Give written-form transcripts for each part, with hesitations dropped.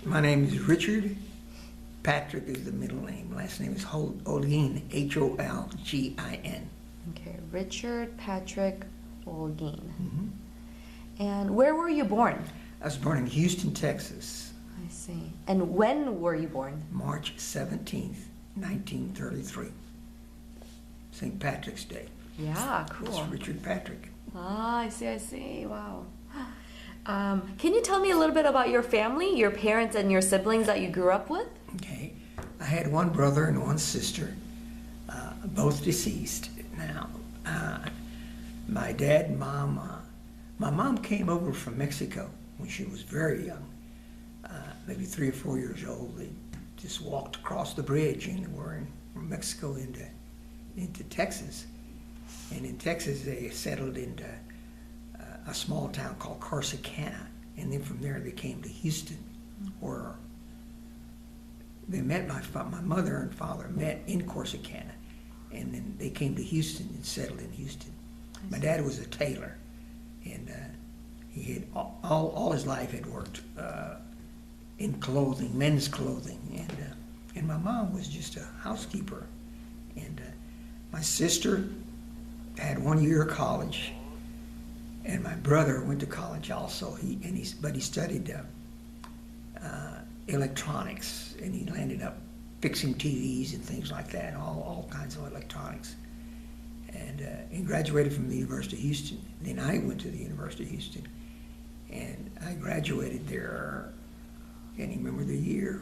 My name is Richard. Patrick is the middle name. Last name is Holgin, Holgin. Okay, Richard Patrick Holgin. Mm-hmm. And where were you born? I was born in Houston, Texas, I see. And when were you born? March 17th, 1933. St. Patrick's Day. Yeah, cool. It's Richard Patrick. Ah, I see. Wow. Can you tell me a little bit about your family, your parents and your siblings that you grew up with? Okay. I had one brother and one sister, both deceased now. My dad and mom, my mom came over from Mexico when she was very young, maybe 3 or 4 years old. They just walked across the bridge and were from Mexico into Texas. And in Texas, they settled into a small town called Corsicana. And then from there, they came to Houston, where they met. My mother and father met in Corsicana. And then they came to Houston and settled in Houston. My dad was a tailor, and he had all his life had worked in clothing, men's clothing, and my mom was just a housekeeper. And my sister had 1 year of college, and my brother went to college also. But he studied electronics, and he landed up fixing TVs and things like that, all kinds of electronics. And he graduated from the University of Houston. Then I went to the University of Houston, and I graduated there. I can't even remember the year,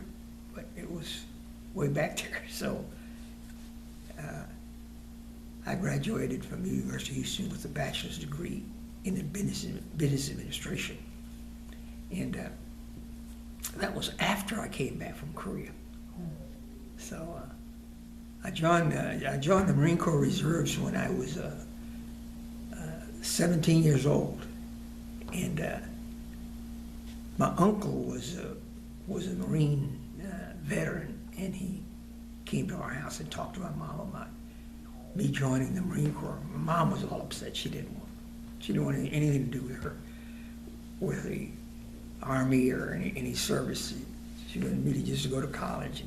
but it was way back there. So I graduated from the University of Houston with a bachelor's degree in business administration, and that was after I came back from Korea. So I joined the Marine Corps Reserves when I was 17 years old, and my uncle was a Marine veteran, and he came to our house and talked to my mom about me joining the Marine Corps. My mom was all upset. She didn't want anything to do with the Army or any service. She wanted me just to go to college.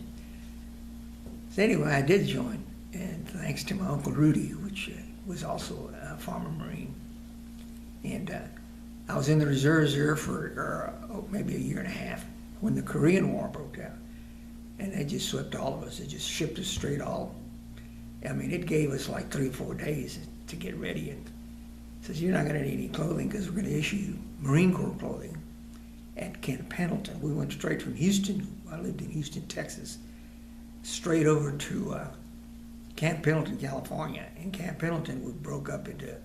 So anyway, I did join, and thanks to my Uncle Rudy, which was also a former Marine. And I was in the reserves there for maybe a year and a half when the Korean War broke out. And they just swept all of us. They just shipped us straight all. I mean, it gave us like 3 or 4 days to get ready. And says, you're not going to need any clothing because we're going to issue you Marine Corps clothing at Camp Pendleton. We went straight from Houston. I lived in Houston, Texas, straight over to Camp Pendleton, California. And Camp Pendleton we broke up into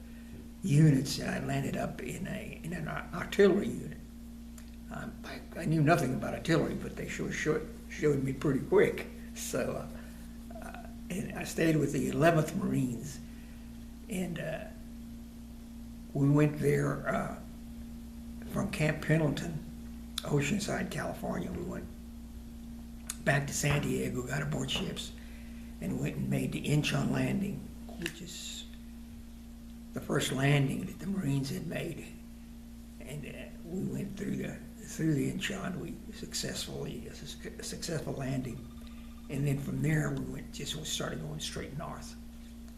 units, and I landed up in an artillery unit. I knew nothing about artillery, but they showed me pretty quick. So and I stayed with the 11th Marines, and we went there from Camp Pendleton, Oceanside, California. We went back to San Diego, got aboard ships, and went and made the Incheon landing, which is the first landing that the Marines had made. And we went through the Incheon. We a successful landing, and then from there we started going straight north,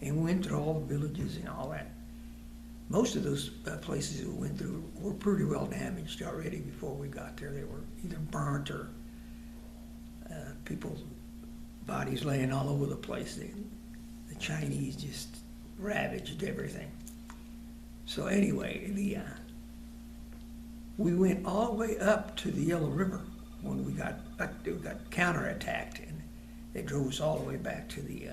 and we went through all the villages and all that. Most of those places we went through were pretty well damaged already before we got there. They were either burnt or people's bodies laying all over the place. The Chinese just ravaged everything. So anyway, we went all the way up to the Yellow River when we got counterattacked, and they drove us all the way back to the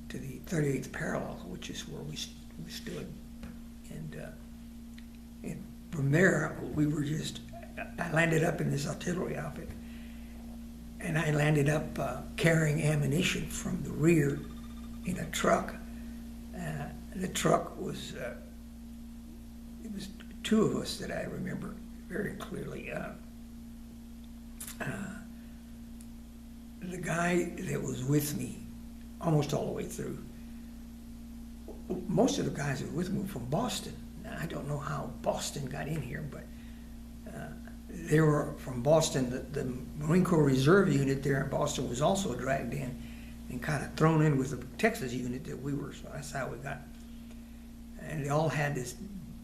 38th parallel, which is where we stood. And from there, I landed up in this artillery outfit, and I landed up carrying ammunition from the rear in a truck. The truck was, it was 2 of us that I remember very clearly. The guy that was with me almost all the way through, most of the guys that were with me were from Boston. Now, I don't know how Boston got in here, but they were from Boston. The Marine Corps Reserve unit there in Boston was also dragged in and kind of thrown in with the Texas unit that we were. So that's how we got. And they all had this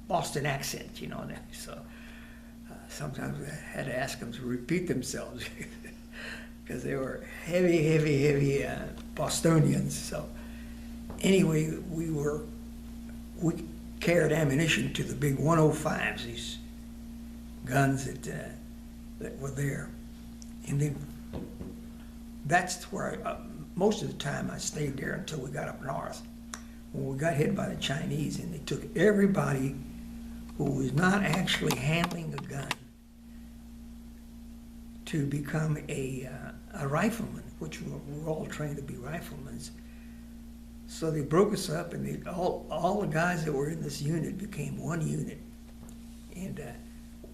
Boston accent, you know. So sometimes I had to ask them to repeat themselves because they were heavy Bostonians. So anyway, we carried ammunition to the big 105s, these guns that were there. And then that's where most of the time I stayed there until we got up north. When we got hit by the Chinese, and they took everybody who was not actually handling a gun to become a rifleman, which we were all trained to be riflemen. So they broke us up, and all the guys that were in this unit became one unit. And it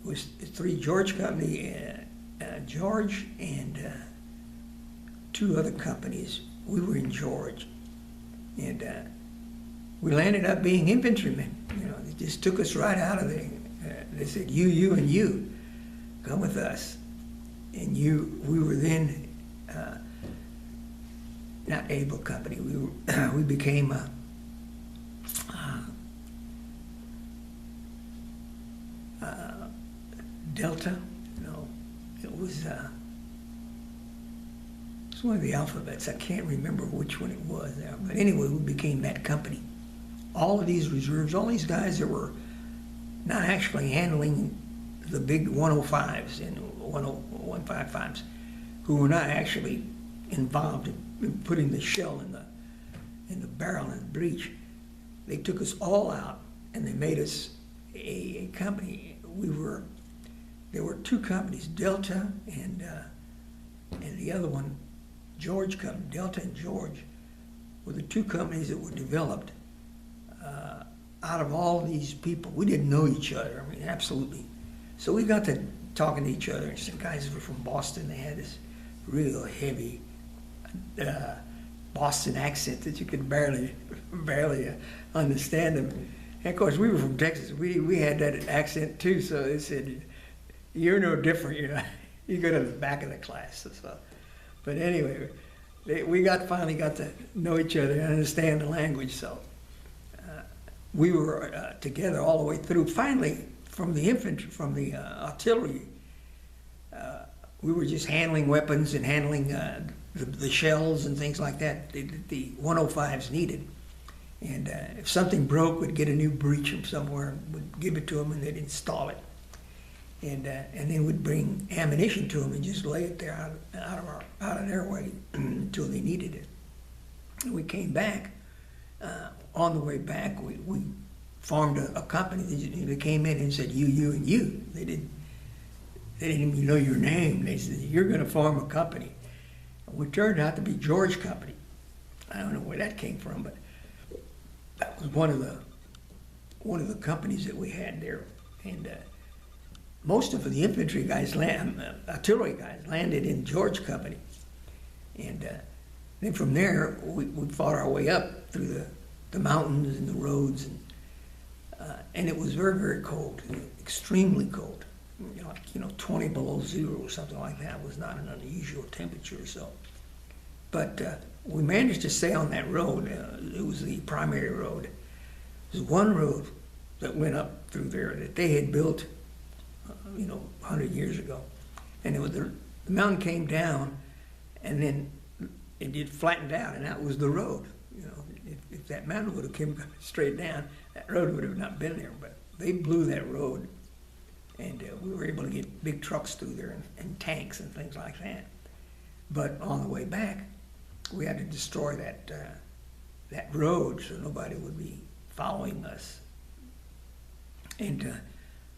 was 3 George Company, George and 2 other companies. We were in George. And we landed up being infantrymen. You know, they just took us right out of there. They said, you, and you, come with us. And we were then not Able Company. We became Delta. No, it was it's one of the alphabets. I can't remember which one it was there. But anyway, we became that company. All of these reserves, all these guys that were not actually handling the big 105s and 155s, who were not actually involved in putting the shell in the barrel in the breech. They took us all out, and they made us a company. There were 2 companies, Delta and the other one, George Company. Delta and George were the 2 companies that were developed out of all these people. We didn't know each other. I mean, absolutely. So we got to talking to each other. And some guys were from Boston. They had this real heavy Boston accent that you could barely understand them. And of course, we were from Texas. We had that accent too. So they said, "You're no different. You know, you go to the back of the class." So, but anyway, we finally got to know each other and understand the language. So we were together all the way through. Finally, from the infantry, from the artillery, we were just handling weapons and handling the shells and things like that the 105s needed. And if something broke, we'd get a new breech from somewhere, and we'd give it to them, and they'd install it. And then we'd bring ammunition to them and just lay it there out of their way until they needed it. And we came back. On the way back, we formed a company. They came in and said, you, and you. They didn't even know your name. They said, "You're going to form a company." And we turned out to be George Company. I don't know where that came from, but that was one of the companies that we had there. And most of the infantry guys, artillery guys, landed in George Company. And then from there, we fought our way up through the mountains and the roads, and it was very, very cold, extremely cold. 20 below zero or something like that was not an unusual temperature. So, but we managed to stay on that road. It was the primary road. There's one road that went up through there that they had built, 100 years ago, and it was the mountain came down, and then it flattened out, and that was the road. If that mountain would have come straight down, that road would have not been there. But they blew that road, and we were able to get big trucks through there and tanks and things like that. But on the way back, we had to destroy that road so nobody would be following us. And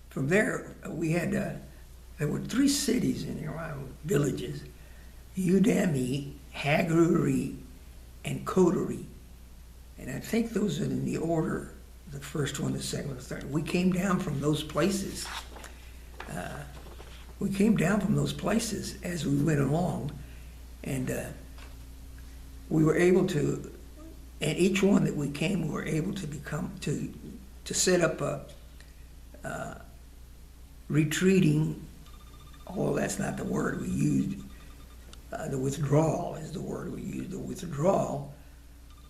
from there, we had there were 3 cities in there, villages: Udemy, Hageruri, and Coterie. And I think those are in the order, the first one, the second one, the third. We came down from those places. As we went along, and we were able to, at each one that we came, we were able to set up a retreating although that's not the word we used. The withdrawal is the word we used. The withdrawal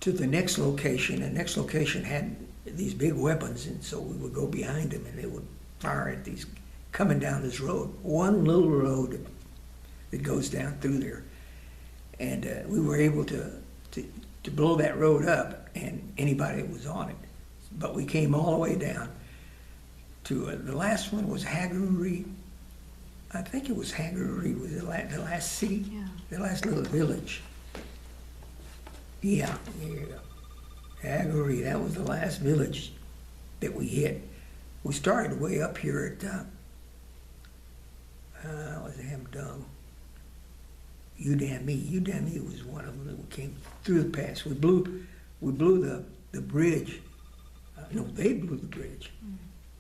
to the next location. The next location had these big weapons, and so we would go behind them, and they would fire at these coming down this road. One little road that goes down through there, and we were able to blow that road up, and anybody that was on it. But we came all the way down to the last one was Hageree. I think it was Hageree was the last city, the last little village. Yeah, Hageree, that was the last village that we hit. We started way up here at, what's the Hamdung? Udemy was one of them that we came through the pass. We blew the bridge. No, they blew the bridge.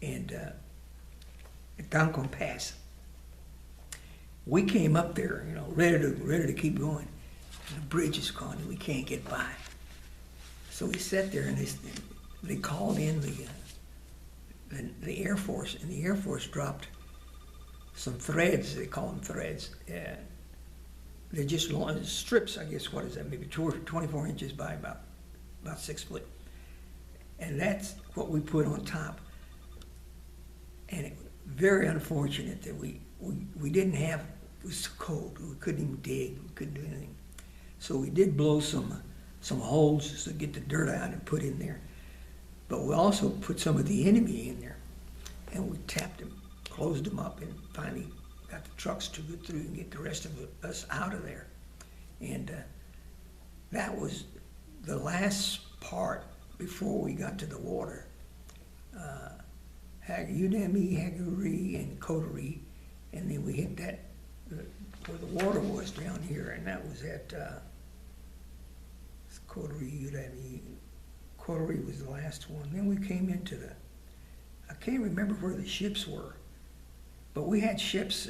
And at Dancon Pass. We came up there, you know, ready to keep going. And the bridge is gone and we can't get by. So we sat there and they called in the Air Force, and the Air Force dropped some threads. They call them threads. They're just long strips, I guess. What is that? Maybe 24 inches by about 6 foot. And that's what we put on top. And it was very unfortunate that we didn't have, it was so cold, we couldn't even dig, we couldn't do anything. So we did blow some holes to get the dirt out and put in there. But we also put some of the enemy in there. And we tapped them, closed them up, and finally got the trucks to go through and get the rest of us out of there. And that was the last part before we got to the water. Udemy, Hageree, and Coterie, and then we hit that, where the water was down here, and that was at Coterie, Udemy. Coterie was the last one. Then we came into I can't remember where the ships were, but we had ships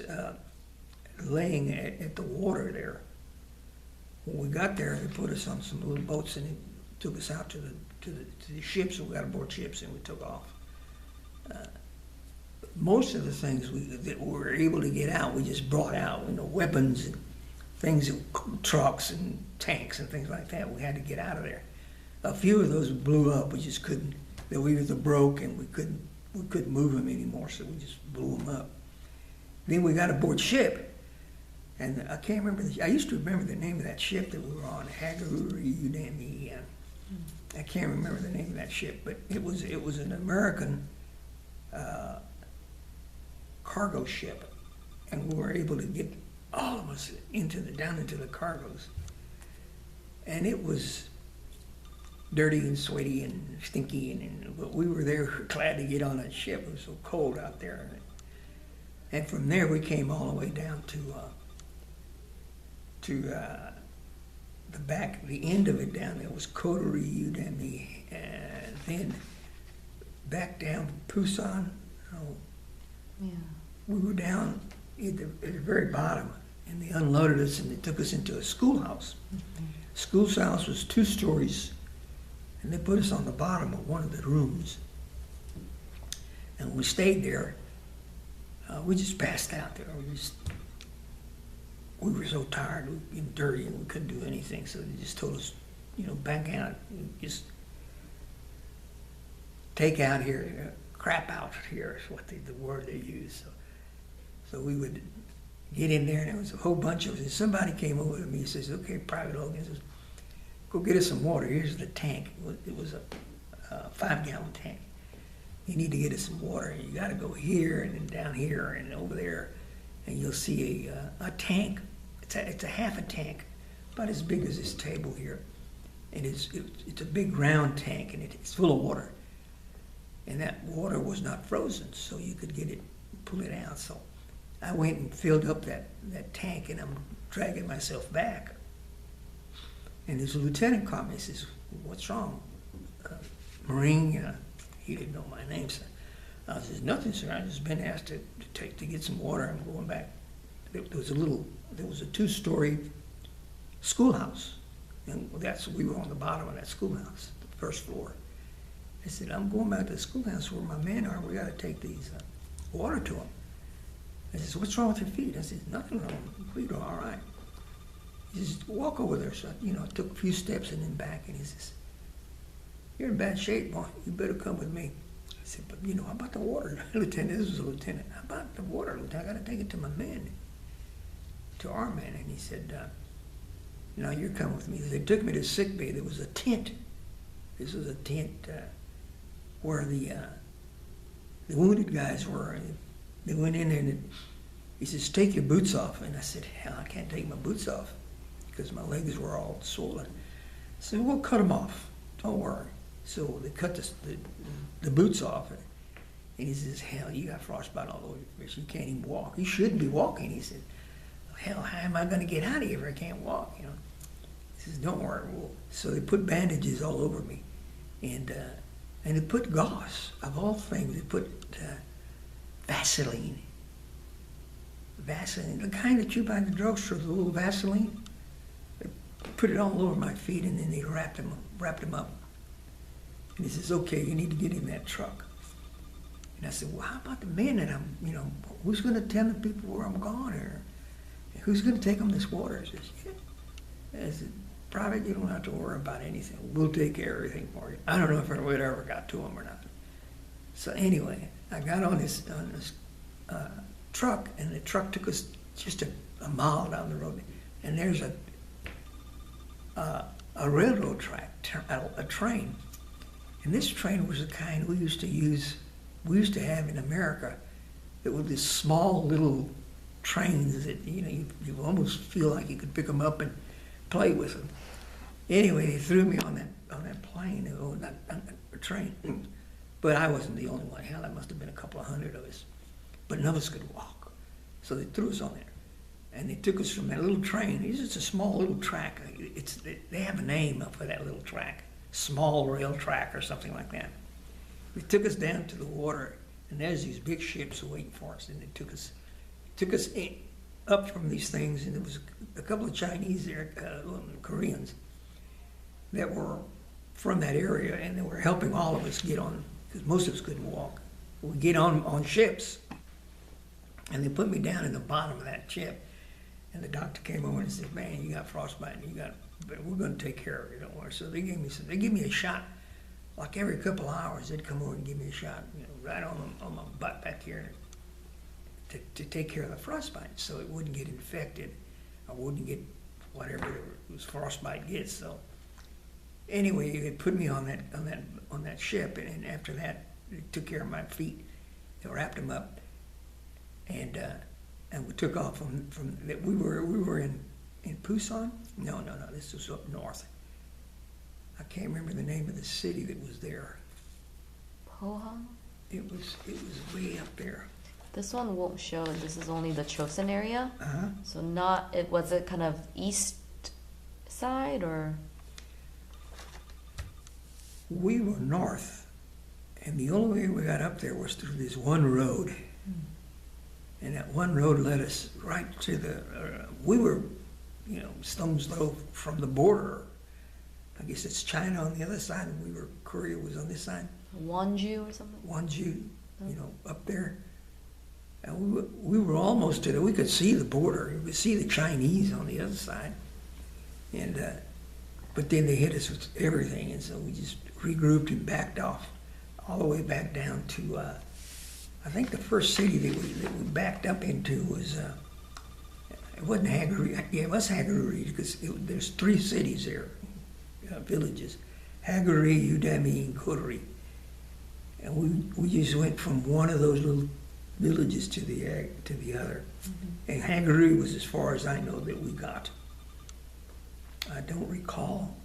laying at the water there. When we got there, they put us on some little boats and it took us out to the ships, and we got aboard ships and we took off. Most of the things that we were able to get out, we just brought out, you know, weapons and things, trucks and tanks and things like that. We had to get out of there. A few of those blew up. We just couldn't. They were either broke and we couldn't move them anymore, so we just blew them up. Then we got aboard ship, and I can't remember. I used to remember the name of that ship that we were on, Hageree, Udemy. I can't remember the name of that ship, but it was an American cargo ship, and we were able to get all of us down into the cargoes. And it was dirty and sweaty and stinky, but we were there glad to get on that ship. It was so cold out there. And from there we came all the way down to the back, the end of it down there was Coterie, Udemy, and then back down Pusan. We were down at the very bottom, and they unloaded us and they took us into a schoolhouse. Schoolhouse was 2 stories, and they put us on the bottom of one of the rooms. And we stayed there. We just passed out there. We were so tired, we were getting dirty, and we couldn't do anything. So they just told us, you know, back out, just take out here, crap out here is what the word they use. So we would get in there, and there was a whole bunch of us. And somebody came over to me and says, "Okay, Private Holgin, says, go get us some water. Here's the tank." It was a 5-gallon tank. You need to get us some water. You got to go here and then down here and over there, and you'll see a tank. It's a half a tank, about as big as this table here, and it's a big round tank, and it's full of water. And that water was not frozen, so you could get it, pull it out. So I went and filled up that tank, and I'm dragging myself back. And this lieutenant called me and says, "What's wrong?" Marine, he didn't know my name, so I says, "Nothing, sir. I just been asked to get some water. I'm going back." There was a 2-story schoolhouse, and we were on the bottom of that schoolhouse, the first floor. I said, "I'm going back to the schoolhouse where my men are. We got to take these water to them." I says, what's wrong with your feet? I said, nothing wrong. Your feet are all right. He says, walk over there. So, I took a few steps and then back, and he says, you're in bad shape, boy. You better come with me. I said, but, how about the water, Lieutenant? This was a lieutenant. How about the water, Lieutenant? I got to take it to my men, to our men. And he said, no, you're coming with me. They took me to sick bay. There was a tent. This was a tent where the wounded guys were. They went in there, and he says, take your boots off. And I said, hell, I can't take my boots off because my legs were all swollen. I said, we'll cut them off. Don't worry. So they cut the boots off. And he says, hell, you got frostbite all over your face. You can't even walk. You shouldn't be walking. He said, hell, how am I going to get out of here if I can't walk? He says, don't worry. So they put bandages all over me. And they put gauze, of all things. They put Vaseline. Vaseline, the kind that you buy in the drugstore, the little Vaseline. They put it all over my feet, and then they wrapped them up. And he says, okay, you need to get in that truck. And I said, well, how about the men that who's going to tell the people where I'm going here? Who's going to take them this water? He says, yeah. I said, Private, you don't have to worry about anything. We'll take care of everything for you. I don't know if it ever got to them or not. So anyway, I got on this truck, and the truck took us just a mile down the road. And there's a railroad track, a train. And this train was the kind we used to have in America. It was these small little trains that, you almost feel like you could pick them up and play with them. Anyway, they threw me on that plane, on that train. But I wasn't the only one. Hell, there must have been a couple of hundred of us. But none of us could walk. So they threw us on there. And they took us from that little train. It's just a small little track. They have a name for that little track. Small rail track or something like that. They took us down to the water, and there's these big ships waiting for us. And they took us up from these things, and there was a couple of Chinese there, Koreans, that were from that area, and they were helping all of us get on, because most of us couldn't walk. We get on ships, and they put me down in the bottom of that ship, and the doctor came over and said, man, you got frostbite, but we're going to take care of you, don't worry. So they gave me a shot, like every couple of hours, they'd come over and give me a shot, right on my butt back here, to take care of the frostbite, so it wouldn't get infected. I wouldn't get whatever frostbite gets. So anyway, they put me on that ship, and after that, they took care of my feet. They wrapped them up, and we took off from that. We were in Busan. No, this was up north. I can't remember the name of the city that was there. Pohang? It was way up there. This one won't show. This is only the Chosin area. Uh-huh. So was it kind of east side or? We were north, and the only way we got up there was through this one road. And that one road led us right to we were, stone's throw from the border. I guess it's China on the other side, and Korea was on this side. Wonju or something? Wonju, up there. And we were almost to we could see the border. We could see the Chinese on the other side. And, but then they hit us with everything, and so we just regrouped and backed off all the way back down to, I think the first city that we backed up into was, it wasn't Hagarui. Yeah, it was Hagarui, because there's 3 cities there, villages. Hagarui, Udami, and Kodori. And we just went from one of those little villages to the other. Mm-hmm. And Hagarui was as far as I know that we got. I don't recall.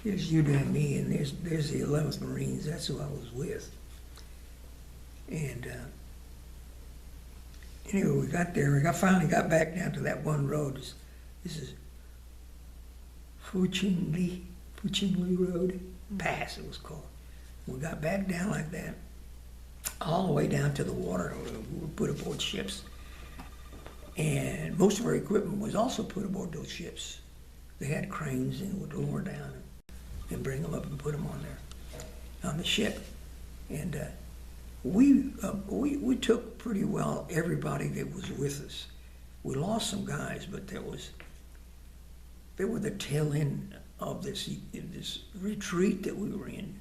Here's Udami, and there's the 11th Marines. That's who I was with. And anyway, we got there. We finally got back down to that one road. This is Fuqingli Road Pass, it was called. We got back down like that, all the way down to the water. We were put aboard ships. And most of our equipment was also put aboard those ships. They had cranes, and would lower down and bring them up and put them on the ship. And we took pretty well everybody that was with us. We lost some guys, but they were the tail end of this retreat that we were in.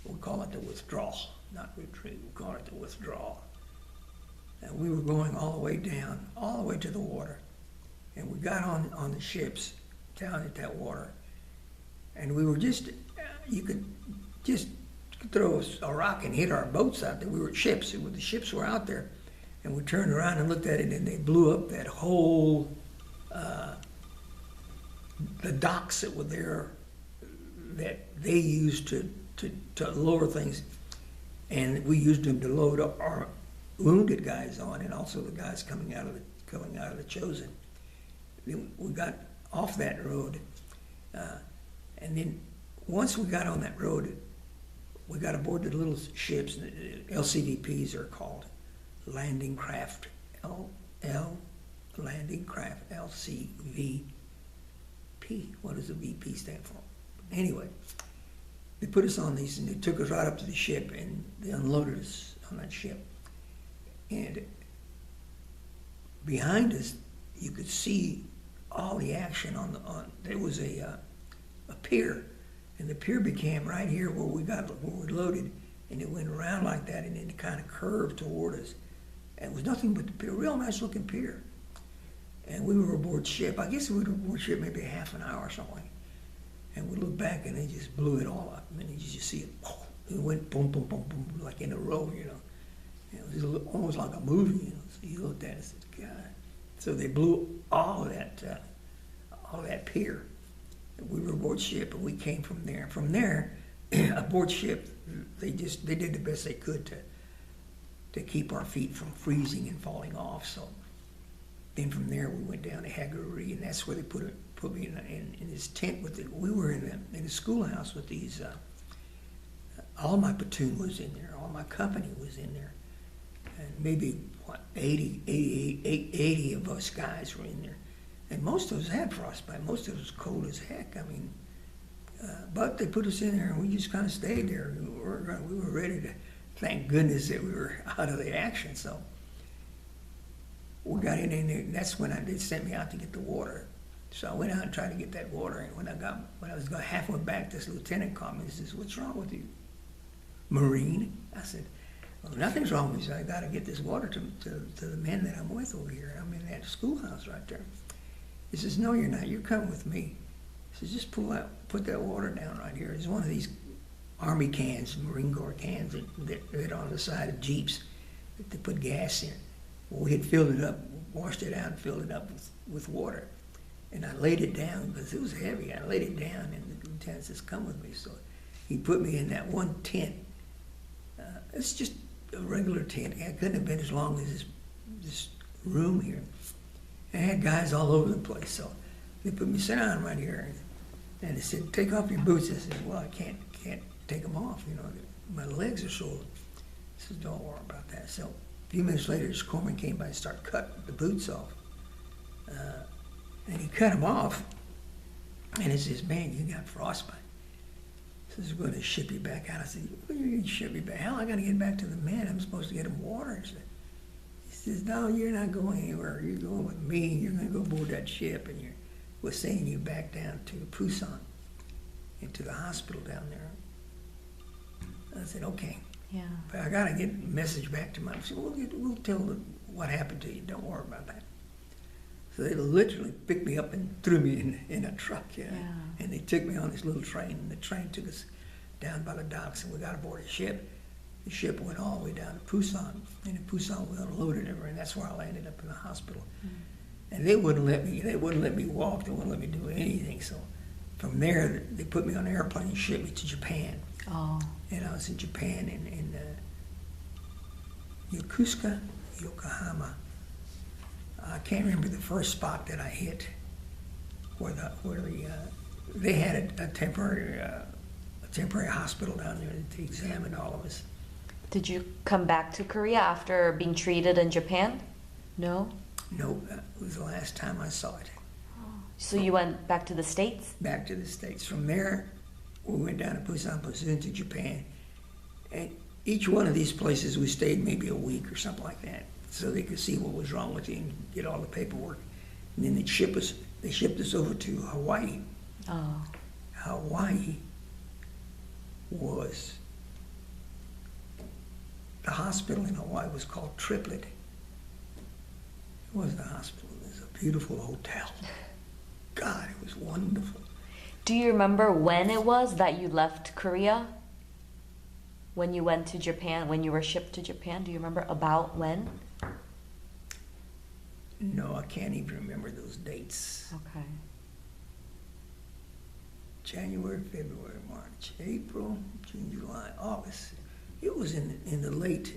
We call it the withdrawal, not retreat. We call it the withdrawal. And we were going all the way down, all the way to the water. And we got on the ships down at that water. And we were you could just throw a rock and hit our boats out there. We were ships. The ships were out there. And we turned around and looked at it, and they blew up that whole, the docks that were there that they used to lower things. And we used them to load up our wounded guys on, and also the guys coming out of the Chosen. We got off that road, and then once we got on that road, we got aboard the little ships. LCVPs are called, landing craft, landing craft, LCVP. What does the VP stand for? Anyway, they put us on these, and they took us right up to the ship, and they unloaded us on that ship. And behind us, you could see all the action there was a pier, and the pier became right here where we loaded, and it went around like that, and then it kind of curved toward us. And it was nothing but the pier, real nice looking pier. And we were aboard ship. I guess we were aboard ship maybe a half an hour or something. And we looked back, and they just blew it all up. And you just see it, it went boom, boom, boom, boom, like in a row, you know. It was almost like a movie, you know. So you looked at it and said, God. So they blew all that pier. And we were aboard ship, and we came from there. From there, aboard ship, they did the best they could to keep our feet from freezing and falling off. So then from there, we went down to Hagaruri, and that's where they put me in this tent with it. We were in a schoolhouse with these. All my platoon was in there. All my company was in there. And maybe, 80 of us guys were in there. And most of us had frostbite. Most of us cold as heck. I mean, but they put us in there, and we just kind of stayed there. We were ready to, thank goodness that we were out of the action. So we got in there, and that's when they sent me out to get the water. So I went out and tried to get that water, and when I was going halfway back, this lieutenant called me and says, "What's wrong with you, Marine?" I said, "Well, nothing's wrong with you. I got to get this water to the men that I'm with over here. I'm in that schoolhouse right there." He says, "No, you're not. You're coming with me." He says, "Just put that water down right here." It's one of these Army cans, Marine Corps cans that are on the side of Jeeps that they put gas in. Well, we had filled it up, washed it out, and filled it up with water. And I laid it down because it was heavy. I laid it down, and the lieutenant says, "Come with me." So he put me in that one tent. It's just a regular tent. It couldn't have been as long as this room here. I had guys all over the place. So they put me, "Sit down right here." And they said, "Take off your boots." I said, "Well, I can't take them off. You know, my legs are sore." He says, "Don't worry about that." So a few minutes later, this corpsman came by and started cutting the boots off. And he cut them off, and he says, "Man, you got frostbite." He says, "We're going to ship you back out." I said, "What are you going to ship me back? Hell, I got to get back to the men. I'm supposed to get them water." He says, "No, you're not going anywhere. You're going with me. You're going to go aboard that ship, and we're sending you back down to Pusan, into the hospital down there." I said, "Okay." Yeah. But I got to get a message back to my. I said, "We'll tell them what happened to you. Don't worry about that." So they literally picked me up and threw me in a truck, you know? Yeah. And they took me on this little train, and the train took us down by the docks, and we got aboard a ship. The ship went all the way down to Pusan, and in Pusan we unloaded everything, and that's where I landed up in the hospital. And they wouldn't let me walk, they wouldn't let me do anything. So from there, they put me on an airplane and shipped me to Japan. Oh. And I was in Japan in Yokohama. I can't remember the first spot that I hit, where they had a temporary hospital down there to examine all of us. Did you come back to Korea after being treated in Japan? No? No, that was the last time I saw it. So you went back to the States? Back to the States. From there, we went down to Pusan to Japan. And each one of these places we stayed maybe a week or something like that, so they could see what was wrong with you and get all the paperwork. And then they shipped us over to Hawaii. Oh. Hawaii was, the hospital in Hawaii was called Triplet. It wasn't a hospital, it was a beautiful hotel. God, it was wonderful. Do you remember when it was that you left Korea? When you went to Japan, when you were shipped to Japan? Do you remember about when? No, I can't even remember those dates. Okay. January, February, March, April, June, July, August. It was in the late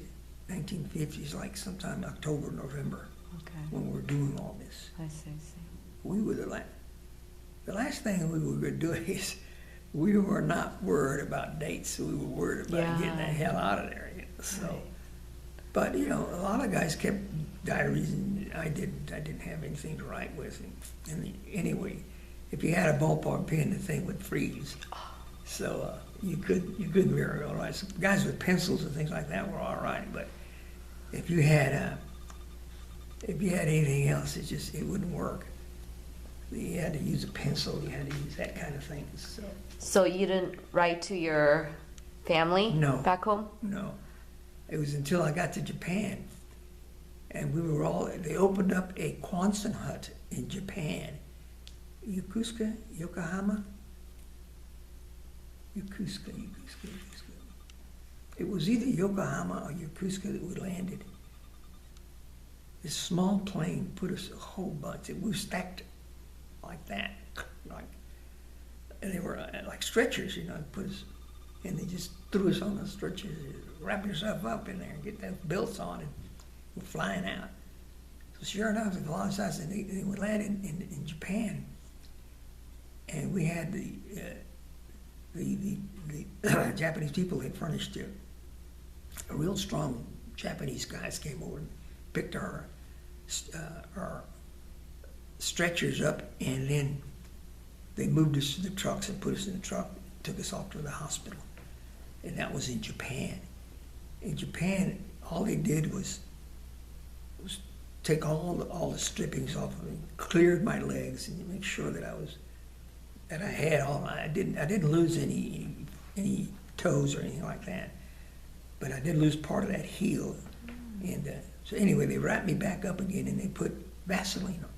1950s, like sometime October, November, Okay. when we were doing all this. I see. We were the last thing we were going to do is, we were not worried about dates. We were worried about getting the hell out of there. So, Right. but a lot of guys kept diaries, and I didn't have anything to write with. And anyway, if you had a ballpoint pen, the thing would freeze. So you couldn't very well write. Some guys with pencils and things like that were all right, but if you had anything else, it wouldn't work. You had to use a pencil. You had to use that kind of thing. So you didn't write to your family No. back home? No, it was until I got to Japan, and they opened up a Quonset hut in Japan. Yokosuka. It was either Yokohama or Yokosuka that we landed. This small plane put us a whole bunch. We were stacked like that, and they were like stretchers, put us, and they just threw us on the stretchers. Wrap yourself up in there and get those belts on, and we're flying out. So sure enough, the velocities, and we landed in Japan, and we had the Japanese people had furnished a real strong Japanese guys came over and picked our stretchers up, and then they moved us to the trucks and put us in the truck, took us off to the hospital. And that was in Japan. In Japan, all they did was take all the strippings off of me, cleared my legs, and make sure that I had I didn't lose any toes or anything like that, but I did lose part of that heel. And so anyway, they wrapped me back up again, and they put Vaseline on.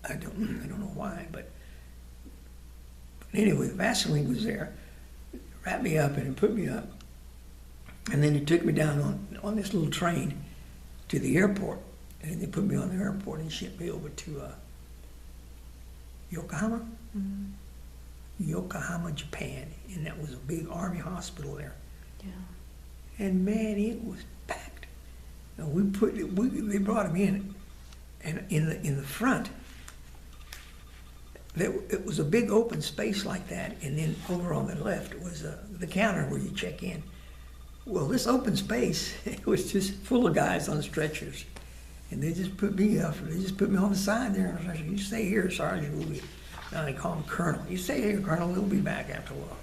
I don't know why, but anyway, Vaseline was there, wrapped me up and put me up, and then they took me down on this little train to the airport, and they put me on the airport and shipped me over to Yokohama, Yokohama, Japan, and that was a big army hospital there. Yeah. And man, it was packed. Now they brought him in, and in the front, it was a big open space like that, and then over on the left was the counter where you check in. Well, this open space, it was just full of guys on stretchers, and they just put me up. They just put me on the side there, and I said, "You stay here, Sergeant. We'll be." Now they call him Colonel. "You stay here, Colonel. We'll be back after a while."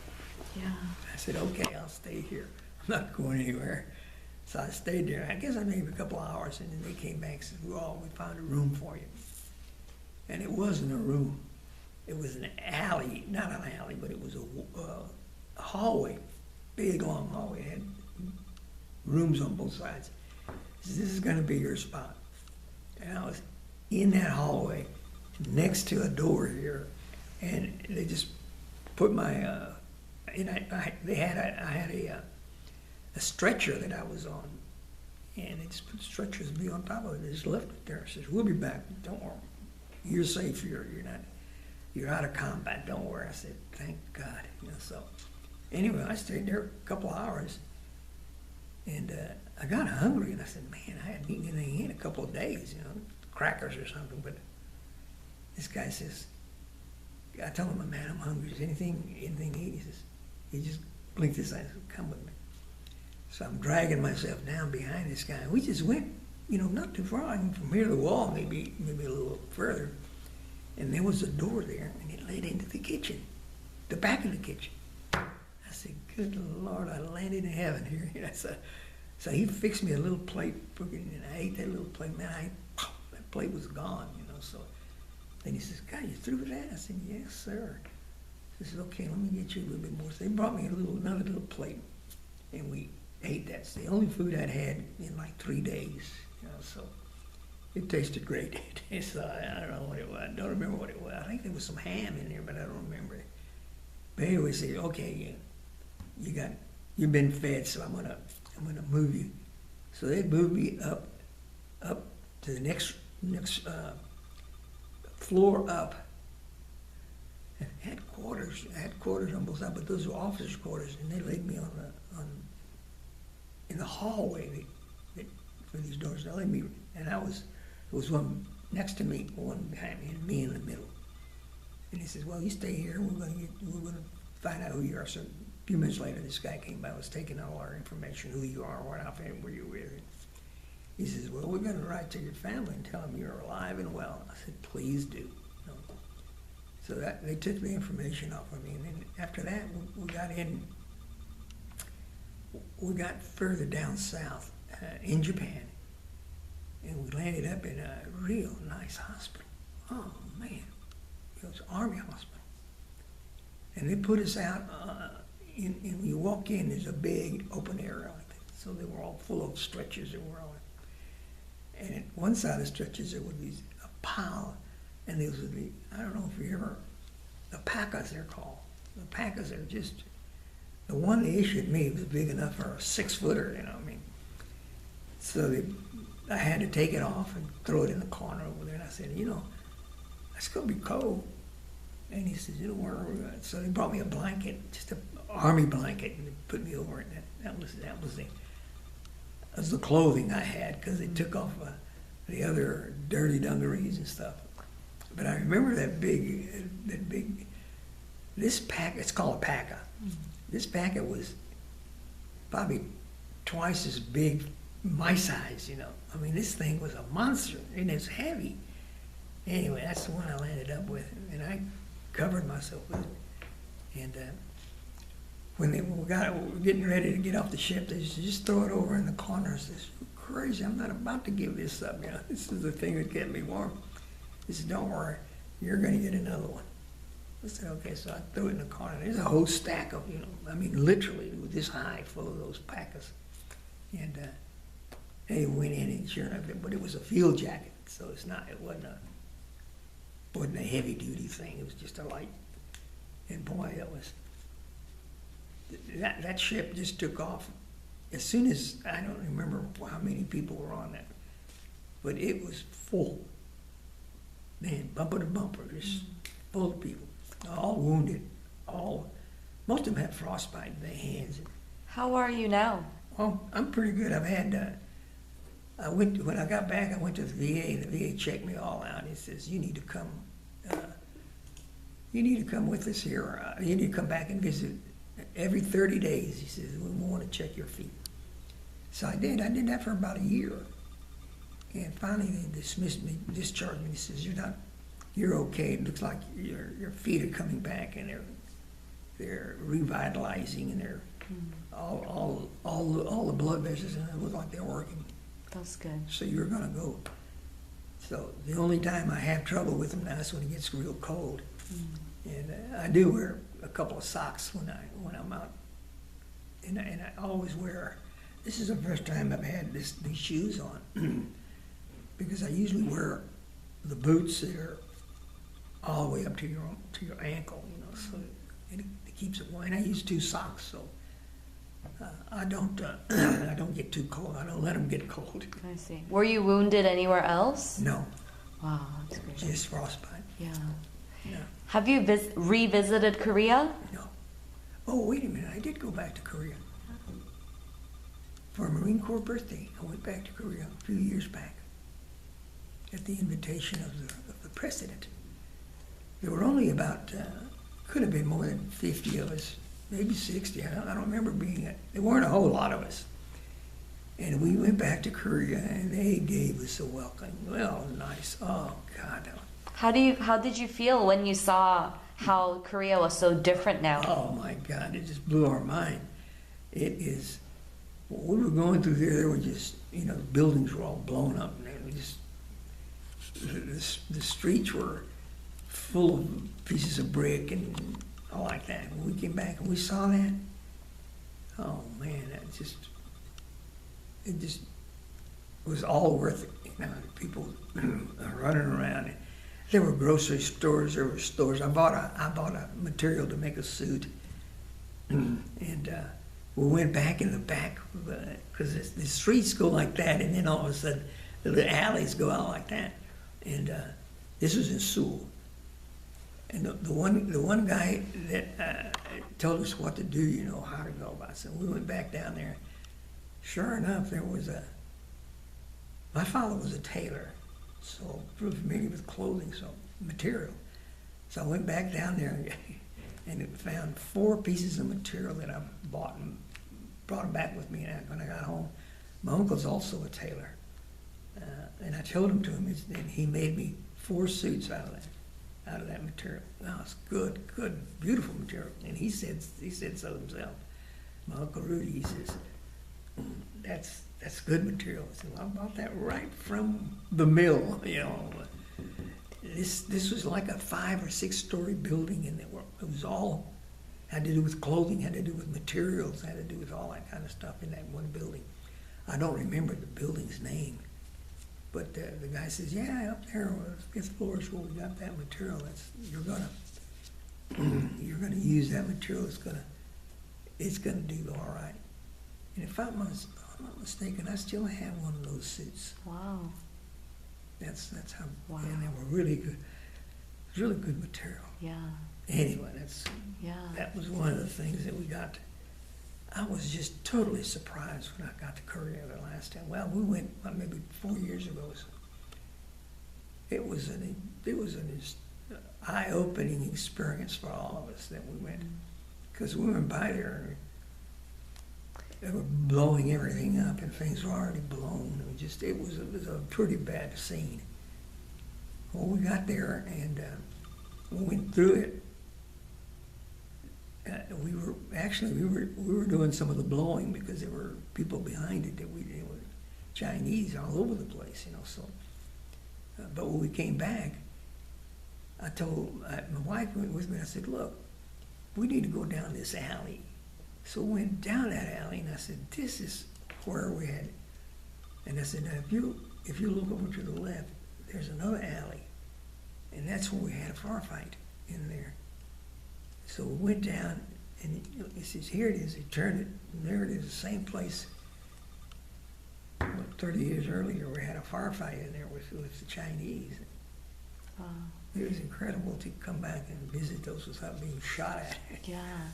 Yeah. I said, "Okay, I'll stay here. I'm not going anywhere." So I stayed there. I guess I maybe a couple of hours, and then they came back and said, "Well, we found a room for you." And it wasn't a room. It was an alley, not an alley, but it was a hallway, big long hallway. It had rooms on both sides. He said, "This is going to be your spot." And I was in that hallway next to a door here, and they just put my, and I had a stretcher that I was on, and they just put the stretchers me on top of it. They just left it there. I says, "We'll be back. Don't worry. You're safe. You're out of combat. Don't worry." I said, "Thank God." So anyway, I stayed there a couple of hours, and I got hungry, and I said, "Man, I hadn't eaten anything in a couple of days, crackers or something." But this guy says, I tell him, "Man, I'm hungry. Is anything to eat?" He just blinked his eyes and said, "Come with me." So I'm dragging myself down behind this guy. We just went, not too far. From here to the wall, maybe a little further. And there was a door there, and it led into the kitchen, the back of the kitchen. I said, good Lord, I landed in heaven here. You know, so he fixed me a little plate, and I ate that little plate. Man, that plate was gone, you know. So then he says, God, you through with that? I said, yes, sir. He says, okay, let me get you a little bit more. So they brought me another little plate, and we ate that. It's the only food I'd had in like 3 days, you know, so it tasted great. So I don't know what it was. I don't remember what it was. I think there was some ham in there, but I don't remember it. But anyway, they said, okay, you've been fed, so I'm gonna move you. So they moved me up to the next floor up. And had quarters on both sides, but those were officers' quarters, and they laid me in the hallway for these doors. They laid me, and there was one next to me, one behind me, and me in the middle. And he says, well, you stay here, we're gonna find out who you are. So a few minutes later, this guy came by, was taking all our information, who you are, what outfit, where you're with. He says, well, we're gonna write to your family and tell them you're alive and well. I said, please do. No. So that they took the information off of me, and then after that, we got further down south in Japan, and we landed up in a real nice hospital. Oh man, it was an army hospital, and they put us out. And when you walk in, there's a big open area like that. So they were all full of stretchers that were on it, and at one side of the stretchers there would be a pile. And these would be, I don't know if you ever, the pacas they're called. The pacas are just, the one they issued me was big enough for a 6-footer, you know what I mean? So I had to take it off and throw it in the corner over there. And I said, you know, it's going to be cold. And he says, you don't worry about it. So they brought me a blanket, just an army blanket, and they put me over it. And that was the clothing I had, because they took off the other dirty dungarees and stuff. But I remember this pack, it's called a paca. This packet was probably twice as big, my size, you know. I mean, this thing was a monster, and it's heavy. Anyway, that's the one I landed up with, and I covered myself with it. And when we were getting ready to get off the ship, they said, just throw it over in the corner. I said, you're crazy, I'm not about to give this up, you know. This is the thing that kept me warm. He said, don't worry, you're going to get another one. I said, okay, so I threw it in the corner. There's a whole stack of, you know, I mean, literally, it was this high, full of those packas. And they went in, and sure enough, but it was a field jacket, so it wasn't a heavy-duty thing. It was just a light. And boy, that ship just took off. As soon as, I don't remember how many people were on that, but it was full. Man, bumper to bumper, just full of people, all wounded, most of them had frostbite in their hands. How are you now? Oh, I'm pretty good. I've had, when I got back, I went to the VA, and the VA checked me all out. He says, you need to come with us here. You need to come back and visit every 30 days. He says, we want to check your feet. So I did that for about a year. And finally, they discharged me. He says, you're okay. It looks like your feet are coming back, and they're revitalizing, and they're all the blood vessels, and it look like they're working. That's good. So you're gonna go. So the only time I have trouble with them now is when it gets real cold, and I do wear a couple of socks when I'm out, and I always wear. This is the first time I've had these shoes on. Because I usually wear the boots that are all the way up to your ankle, you know, so it keeps it warm. And I use 2 socks, so I don't get too cold. I don't let them get cold. I see. Were you wounded anywhere else? No. Wow, that's great. Just frostbite. Yeah. No. Have you revisited Korea? No. Oh, wait a minute. I did go back to Korea. For a Marine Corps birthday, I went back to Korea a few years back at the invitation of the president. There were only about, could have been more than 50 of us, maybe 60. I don't remember there weren't a whole lot of us. And we went back to Korea, and they gave us a welcome. Well, nice. Oh, God. How did you feel when you saw how Korea was so different now. Oh my God, it just blew our mind. It is, when we were going through there were just, you know, the buildings were all blown up, and it was just, the streets were full of pieces of brick and all like that. When we came back and we saw that, oh man, it just was all worth it. You know, people running around. There were grocery stores, there were stores. I bought a material to make a suit, and we went back in the back, because the streets go like that, and then all of a sudden the alleys go out like that. And this was in Seoul. And the one guy that told us what to do, you know, how to go about it. So we went back down there. Sure enough, there was my father was a tailor, so we were familiar with clothing, so material. So I went back down there and found 4 pieces of material that I bought and brought them back with me. And when I got home, my uncle's also a tailor, and I told him to him, and he made me 4 suits out of that material. Oh, it's good, beautiful material. And he said so himself. My Uncle Rudy, he says, that's good material. I said, well, I bought that right from the mill, you know. This was like a 5 or 6 story building, and it was all had to do with clothing, had to do with materials, had to do with all that kind of stuff in that one building. I don't remember the building's name, but the guy says, yeah, up there on the 5th floor is where we got that material. You're gonna use that material. It's gonna do all right. And if I'm not mistaken, I still have one of those suits. Wow. That's how. Wow. And they were really good. It was really good material. Yeah. Anyway, Yeah. that was one of the things that we got. I was just totally surprised when I got to Korea the last time. Well, we went maybe 4 years ago. So it was an eye-opening experience for all of us that we went, because we went by there and they were blowing everything up, and things were already blown. It was a pretty bad scene. Well, we got there and we went through it. We were doing some of the blowing, because there were people behind it that they were Chinese all over the place, you know. So, but when we came back, I told my wife went with me. I said, "Look, we need to go down this alley." So we went down that alley, and I said, "This is where we had." And I said, "Now, if you look over to the left, there's another alley, and that's where we had a firefight in there." So we went down, and he says, "Here it is." He turned it, and there it is, the same place. 30 years earlier, we had a firefight in there with the Chinese. Wow. It was incredible to come back and visit those without being shot at. Yeah.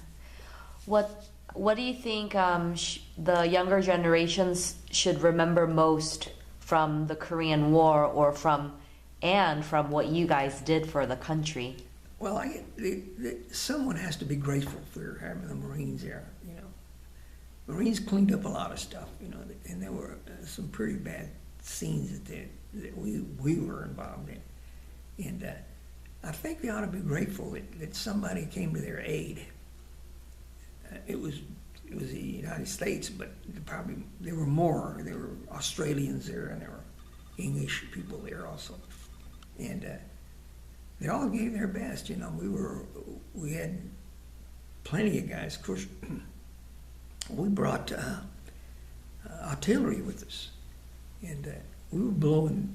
What do you think the younger generations should remember most from the Korean War, or from what you guys did for the country? Well, someone has to be grateful for having the Marines there. You know, Marines cleaned up a lot of stuff. You know, and there were some pretty bad scenes that we were involved in, and I think they ought to be grateful that somebody came to their aid. It was the United States, but there were more. There were Australians there, and there were English people there also, and they all gave their best. You know, we had plenty of guys. Of course, we brought artillery with us, and we were blowing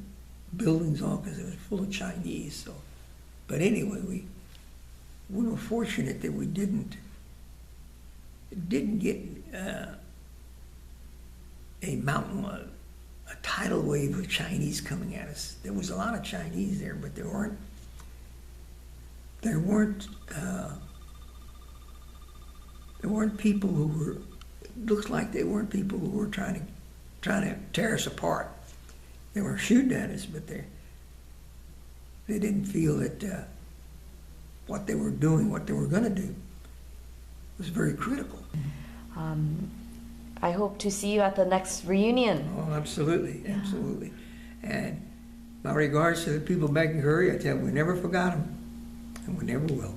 buildings off because it was full of Chinese. So, but anyway, we were fortunate that we didn't get a tidal wave of Chinese coming at us. There was a lot of Chinese there, but there weren't people who were. Looks like they weren't people who were trying to tear us apart. They were shooting at us, but they didn't feel that what they were doing, what they were going to do, was very critical. I hope to see you at the next reunion. Oh, absolutely, yeah. Absolutely. And my regards to the people back in Korea. I tell them we never forgot them, and we never will.